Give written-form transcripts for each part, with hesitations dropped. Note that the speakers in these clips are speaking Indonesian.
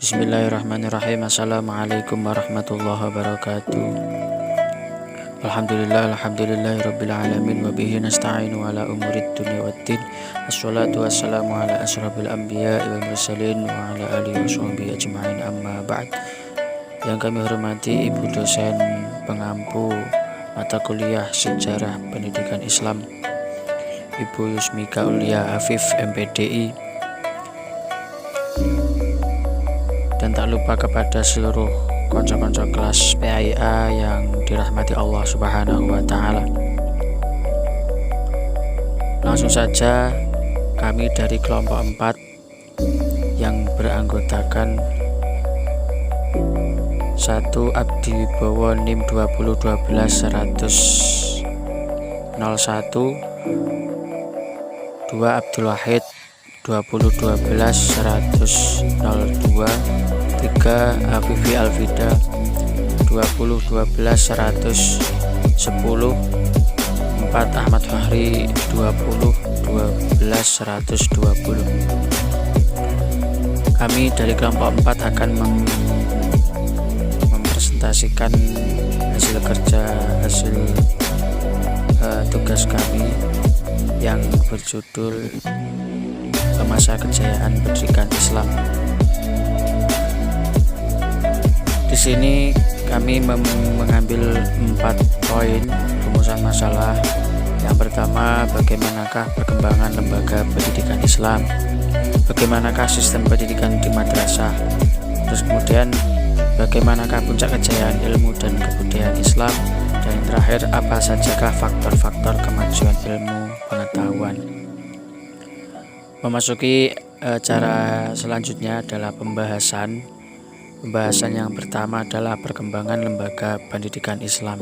Bismillahirrahmanirrahim. Assalamualaikum warahmatullahi wabarakatuh. Alhamdulillahirabbil alamin wa bihi nasta'inu ala umurid dunya waddin. Assalatu wassalamu ala asyrafil anbiya'i wal mursalin wa ala alihi washabihi ajma'in, amma ba'd. Yang kami hormati Ibu dosen pengampu mata kuliah Sejarah Pendidikan Islam, Ibu Yusmika Ulia Afif MPDI, dan tak lupa kepada seluruh konco-konco kelas PAIA yang dirahmati Allah Subhanahu wa Ta'ala. Langsung saja, kami dari kelompok 4 yang beranggotakan 1 Abdi Wibowo NIM 2012-100-01, 2 Abdul Wahid 2012-100-02, 3 Afifi Alvida 2012-100-10, 4 Ahmad Fahri 2012-120. Kami dari kelompok 4 akan mempresentasikan hasil kerja, tugas kami yang berjudul Masa Kejayaan Pendidikan Islam. Di sini kami mengambil 4 poin rumusan masalah. Yang pertama, bagaimanakah perkembangan lembaga pendidikan Islam? Bagaimanakah sistem pendidikan di madrasah? Terus kemudian, bagaimanakah puncak kejayaan ilmu dan kebudayaan Islam? Dan yang terakhir, apa sajakah faktor-faktor kemajuan ilmu pengetahuan? Memasuki cara selanjutnya adalah pembahasan. Pembahasan yang pertama adalah perkembangan lembaga pendidikan Islam.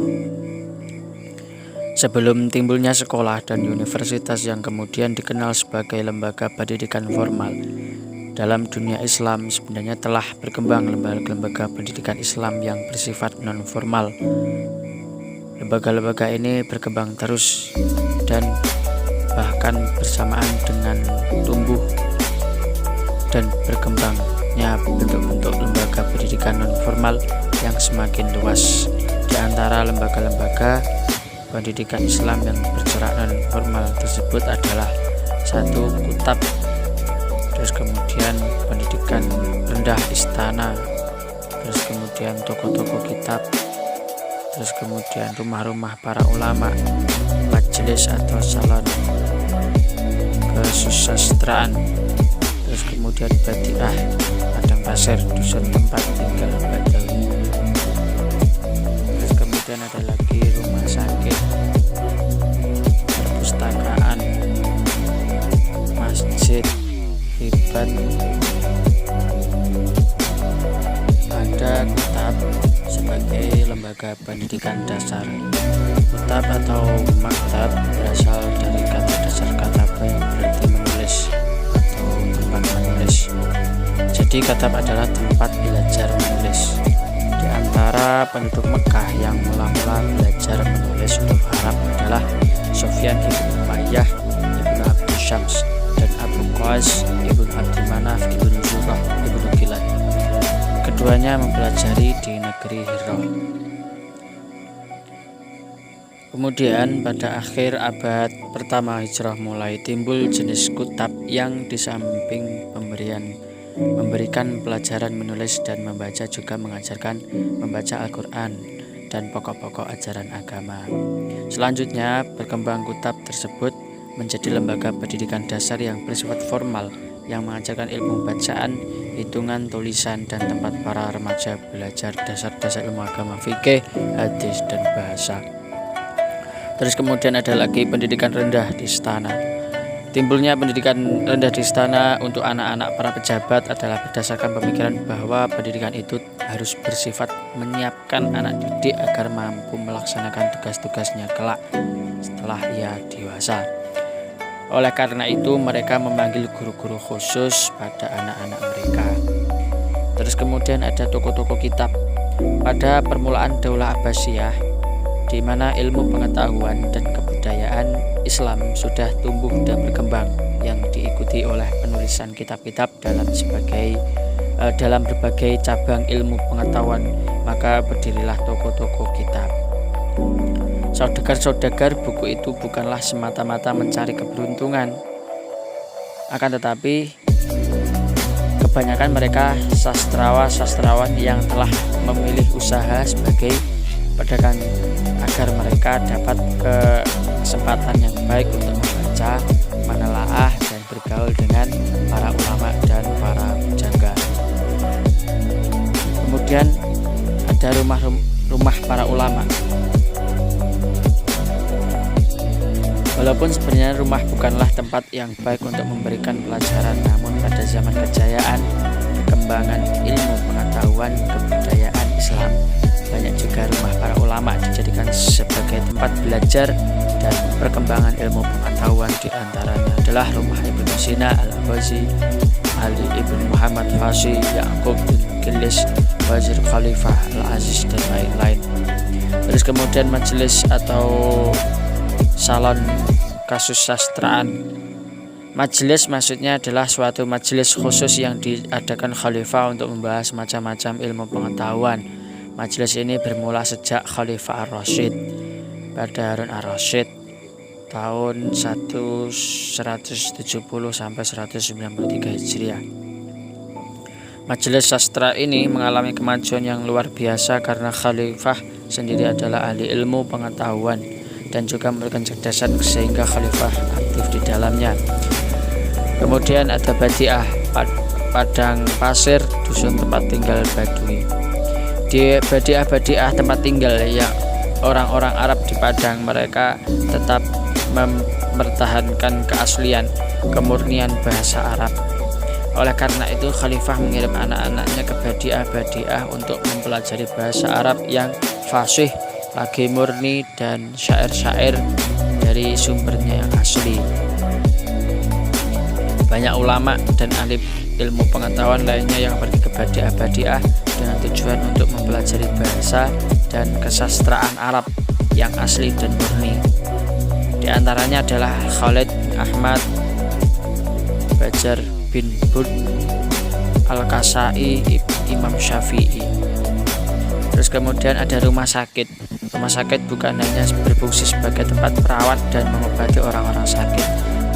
Sebelum timbulnya sekolah dan universitas yang kemudian dikenal sebagai lembaga pendidikan formal, dalam dunia Islam sebenarnya telah berkembang lembaga-lembaga pendidikan Islam yang bersifat non-formal. Lembaga-lembaga ini berkembang terus dan bahkan bersamaan dengan tumbuh dan berkembangnya bentuk-bentuk lembaga pendidikan non-formal yang semakin luas. Di antara lembaga-lembaga pendidikan Islam yang bercorak non-formal tersebut adalah 1 Kutab, terus kemudian pendidikan rendah istana, terus kemudian toko-toko kitab, terus kemudian rumah-rumah para ulama, majelis atau salon kesusastraan, terus kemudian badiah, padang pasir, dusun tempat tinggal Badawi. Terus kemudian ada lagi rumah sakit, perpustakaan, masjid, hibat. Ada Kutab sebagai lembaga pendidikan dasar. Kutab atau maktab berasal dari kata dasar katab yang berarti menulis atau tempat menulis. Jadi katab adalah tempat belajar menulis. Di antara penduduk Mekah yang mula-mula belajar menulis huruf Arab adalah Sufyan ibn Umayyah ibn Abdul Syams dan Abu Qais ibn Abdul Manaf ibn Zurah ibn Kilad. Keduanya mempelajari di negeri Hira. Kemudian pada akhir abad pertama Hijrah mulai timbul jenis kutab yang di samping memberikan pelajaran menulis dan membaca juga mengajarkan membaca Al-Quran dan pokok-pokok ajaran agama. Selanjutnya berkembang kutab tersebut menjadi lembaga pendidikan dasar yang bersifat formal yang mengajarkan ilmu bacaan, hitungan, tulisan, dan tempat para remaja belajar dasar-dasar ilmu agama, fikih, hadis, dan bahasa. Terus kemudian ada lagi pendidikan rendah di istana. Timbulnya pendidikan rendah di istana untuk anak-anak para pejabat adalah berdasarkan pemikiran bahwa pendidikan itu harus bersifat menyiapkan anak didik agar mampu melaksanakan tugas-tugasnya kelak setelah ia dewasa. Oleh karena itu mereka memanggil guru-guru khusus pada anak-anak mereka. Terus kemudian ada toko-toko kitab. Pada permulaan Daulah Abbasiyah, di mana ilmu pengetahuan dan kebudayaan Islam sudah tumbuh dan berkembang, yang diikuti oleh penulisan kitab-kitab dalam sebagai dalam berbagai cabang ilmu pengetahuan, maka berdirilah toko-toko kitab. Saudagar-saudagar, buku itu bukanlah semata-mata mencari keberuntungan, akan tetapi kebanyakan mereka sastrawan yang telah memilih usaha sebagai pedagang agar mereka dapat kesempatan yang baik untuk membaca, menelaah, dan bergaul dengan para ulama dan para pujangga. Kemudian ada rumah para ulama. Walaupun sebenarnya rumah bukanlah tempat yang baik untuk memberikan pelajaran, namun pada zaman kejayaan perkembangan ilmu pengetahuan kebudayaan Islam, banyak juga rumah para ulama dijadikan sebagai tempat belajar dan perkembangan ilmu pengetahuan. Di antaranya adalah rumah Ibnu Sina Al-Ghazi, Ali Ibn Muhammad Fasi, Ya'qub bin Kilis, Wazir Khalifah Al-Aziz, dan lain-lain. Terus kemudian majelis atau salon kasusastraan. Majelis maksudnya adalah suatu majelis khusus yang diadakan khalifah untuk membahas macam-macam ilmu pengetahuan. Majelis ini bermula sejak Khalifah Ar-Rasyid pada Harun Ar-Rasyid tahun 170 sampai 193 Hijriah. Majelis sastra ini mengalami kemajuan yang luar biasa karena khalifah sendiri adalah ahli ilmu pengetahuan dan juga memberikan kecerdasan sehingga khalifah aktif di dalamnya. Kemudian ada Badiah, padang pasir, dusun tempat tinggal Badui. Di Badiah tempat tinggal ya orang-orang Arab di padang, mereka tetap mempertahankan keaslian, kemurnian bahasa Arab. Oleh karena itu khalifah mengirim anak-anaknya ke Badiah untuk mempelajari bahasa Arab yang fasih, lagi murni, dan syair-syair dari sumbernya yang asli. Banyak ulama dan ahli ilmu pengetahuan lainnya yang pergi ke Badiah dengan tujuan untuk mempelajari bahasa dan kesastraan Arab yang asli dan murni. Di antaranya adalah Khalid bin Ahmad, Bajar bin Bud, Al-Kasai, Imam Syafi'i. Terus kemudian ada rumah sakit. Rumah sakit bukan hanya berfungsi sebagai tempat perawat dan mengobati orang-orang sakit,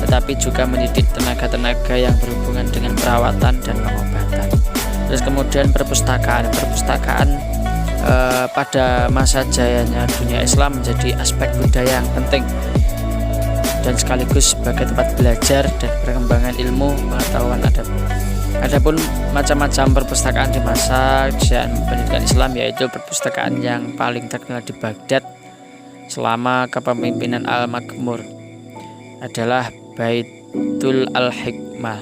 tetapi juga mendidik tenaga-tenaga yang berhubungan dengan perawatan dan pengobatan. Terus kemudian perpustakaan pada masa jayanya dunia Islam menjadi aspek budaya yang penting dan sekaligus sebagai tempat belajar dan perkembangan ilmu pengetahuan. Adapun macam-macam perpustakaan di masa kejayaan pendidikan Islam, yaitu perpustakaan yang paling terkenal di Baghdad selama kepemimpinan Al-Makmur adalah Baitul Al-Hikmah,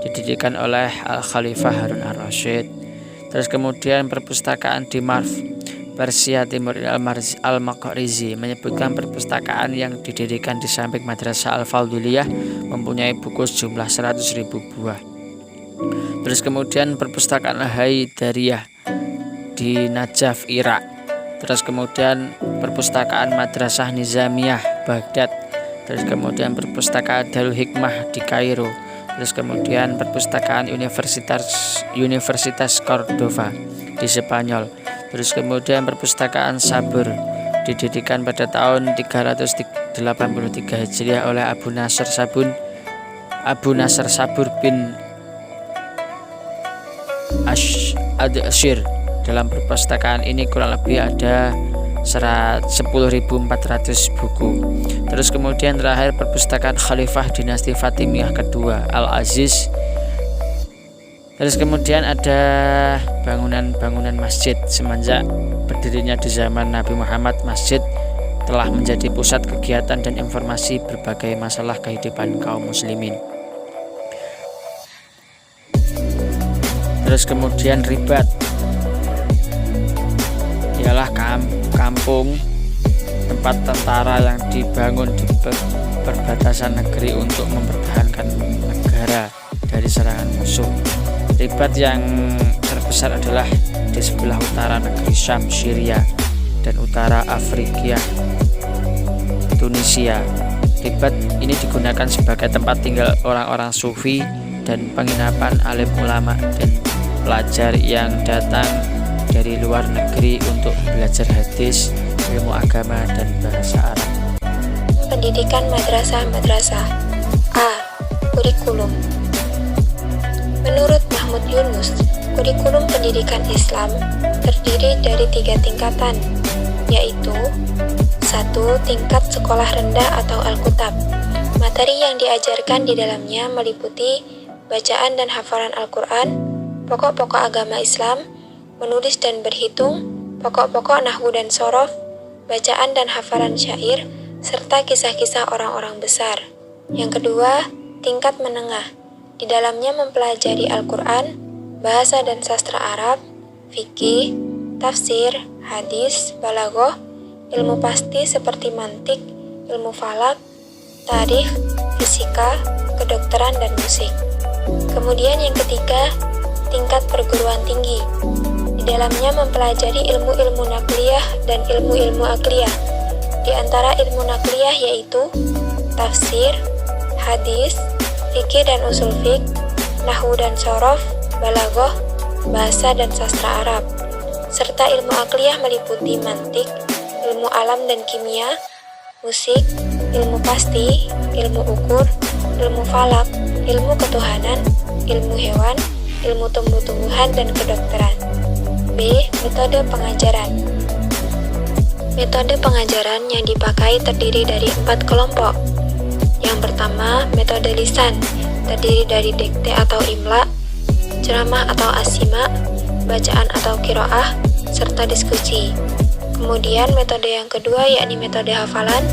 didirikan oleh Al-Khalifah Harun Ar-Rasyid. Terus kemudian perpustakaan di Marv, Persia Timur, Al-Maqrizi menyebutkan perpustakaan yang didirikan di samping Madrasah Al-Fadliyah mempunyai buku sejumlah 100.000 buah. Terus kemudian perpustakaan Haidariyah di Najaf, Irak. Terus kemudian perpustakaan Madrasah Nizamiyah Baghdad. Terus kemudian perpustakaan Darul Hikmah di Kairo. Terus kemudian perpustakaan Universitas Cordova di Spanyol. Terus kemudian perpustakaan Sabur didirikan pada tahun 383 Hijriah oleh Abu Nasr Sabur bin Ad-Ashir. Dalam perpustakaan ini kurang lebih ada 10.400 buku. Terus kemudian terakhir perpustakaan Khalifah Dinasti Fatimiyah kedua, Al-Aziz. Terus kemudian ada bangunan-bangunan masjid. Semenjak berdirinya di zaman Nabi Muhammad, masjid telah menjadi pusat kegiatan dan informasi berbagai masalah kehidupan kaum muslimin. Terus kemudian ribat ialah kampung tempat tentara yang dibangun di perbatasan negeri untuk mempertahankan negara dari serangan musuh. Ribat yang terbesar adalah di sebelah utara negeri Syam, Syria, dan utara Afrika, Tunisia. Ribat ini digunakan sebagai tempat tinggal orang-orang sufi dan penginapan alim ulama dan pelajar yang datang dari luar negeri untuk belajar hadis, ilmu agama, dan bahasa Arab. Pendidikan madrasah-madrasah. A. Kurikulum. Menurut Mahmud Yunus, kurikulum pendidikan Islam terdiri dari 3 tingkatan, yaitu 1. Tingkat sekolah rendah atau Alkitab. Materi yang diajarkan di dalamnya meliputi bacaan dan hafalan Al-Quran, pokok-pokok agama Islam, menulis dan berhitung, pokok-pokok nahwu dan sorof, bacaan dan hafalan syair, serta kisah-kisah orang-orang besar. Yang kedua, tingkat menengah. Di dalamnya mempelajari Al-Quran, bahasa dan sastra Arab, fikih, tafsir, hadis, balaghah, ilmu pasti seperti mantik, ilmu falak, tarikh, fisika, kedokteran, dan musik. Kemudian yang ketiga, tingkat perguruan tinggi. Di dalamnya mempelajari ilmu-ilmu nakliyah dan ilmu-ilmu akliyah. Di antara ilmu nakliyah yaitu tafsir, hadis, fikih dan usul fiqh, nahwu dan sorof, balaghah, bahasa dan sastra Arab. Serta ilmu akliyah meliputi mantik, ilmu alam dan kimia, musik, ilmu pasti, ilmu ukur, ilmu falak, ilmu ketuhanan, ilmu hewan, ilmu tumbuh-tumbuhan, dan kedokteran. B. Metode pengajaran. Metode pengajaran yang dipakai terdiri dari 4 kelompok. Yang pertama, metode lisan, terdiri dari dikte atau imla, ceramah atau asima, bacaan atau qiraah, serta diskusi. Kemudian metode yang kedua yakni metode hafalan.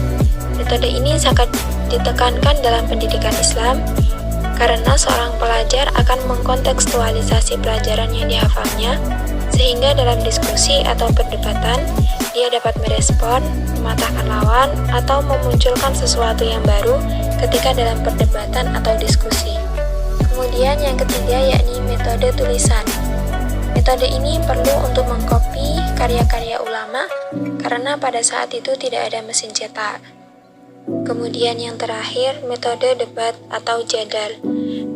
Metode ini sangat ditekankan dalam pendidikan Islam karena seorang pelajar akan mengkontekstualisasi pelajaran yang dihafalnya, sehingga dalam diskusi atau perdebatan dia dapat merespon, mematahkan lawan, atau memunculkan sesuatu yang baru ketika dalam perdebatan atau diskusi. Kemudian yang ketiga yakni metode tulisan. Metode ini perlu untuk mengcopy karya-karya ulama karena pada saat itu tidak ada mesin cetak. Kemudian yang terakhir, metode debat atau jadal.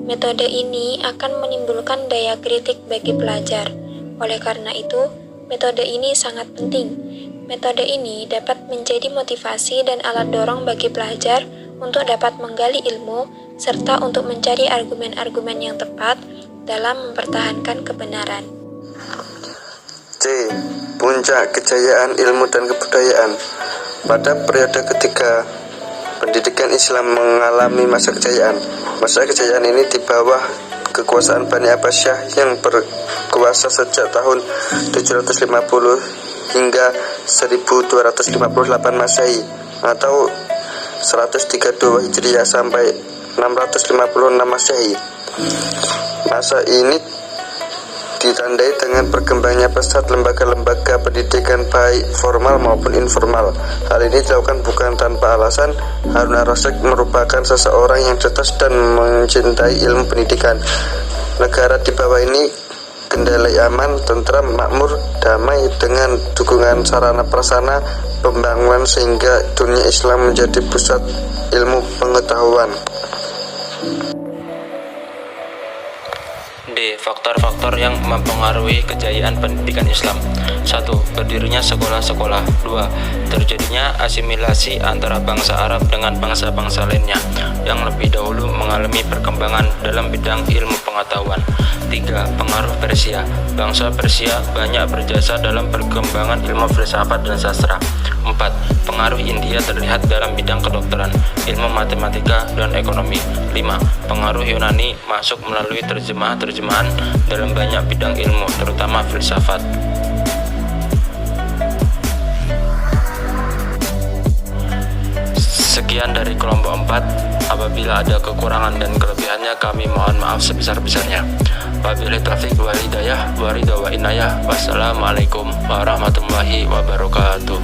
Metode ini akan menimbulkan daya kritik bagi pelajar. Oleh karena itu, metode ini sangat penting. Metode ini dapat menjadi motivasi dan alat dorong bagi pelajar untuk dapat menggali ilmu serta untuk mencari argumen-argumen yang tepat dalam mempertahankan kebenaran. C. Puncak kejayaan ilmu dan kebudayaan. Pada periode ketiga, pendidikan Islam mengalami masa kejayaan. Masa kejayaan ini di bawah kekuasaan Bani Abbasiyah yang berkuasa sejak tahun 750 hingga 1258 Masehi atau 132 Hijriah sampai 656 Masehi. Masa ini ditandai dengan berkembangnya pesat lembaga-lembaga pendidikan baik formal maupun informal. Hal ini dilakukan bukan tanpa alasan. Harun ar-Rasyid merupakan seseorang yang cerdas dan mencintai ilmu pendidikan. Negara di bawah ini kendali aman, tentram, makmur, damai dengan dukungan sarana prasarana pembangunan sehingga dunia Islam menjadi pusat ilmu pengetahuan. D. Faktor-faktor yang mempengaruhi kejayaan pendidikan Islam. 1. Berdirinya sekolah-sekolah. 2. Terjadinya asimilasi antara bangsa Arab dengan bangsa-bangsa lainnya yang lebih dahulu mengalami perkembangan dalam bidang ilmu pengetahuan. 3. Pengaruh Persia. Bangsa Persia banyak berjasa dalam perkembangan ilmu filsafat dan sastra. 4. Pengaruh India terlihat dalam bidang kedokteran, ilmu matematika, dan ekonomi. 5. Pengaruh Yunani masuk melalui terjemahan dalam banyak bidang ilmu, terutama filsafat. Sekian dari kelompok 4. Apabila ada kekurangan dan kelebihannya, kami mohon maaf sebesar-besarnya. Wabillahi taufiq wal hidayah, wa ridha wa inayah. Wassalamualaikum warahmatullahi wabarakatuh.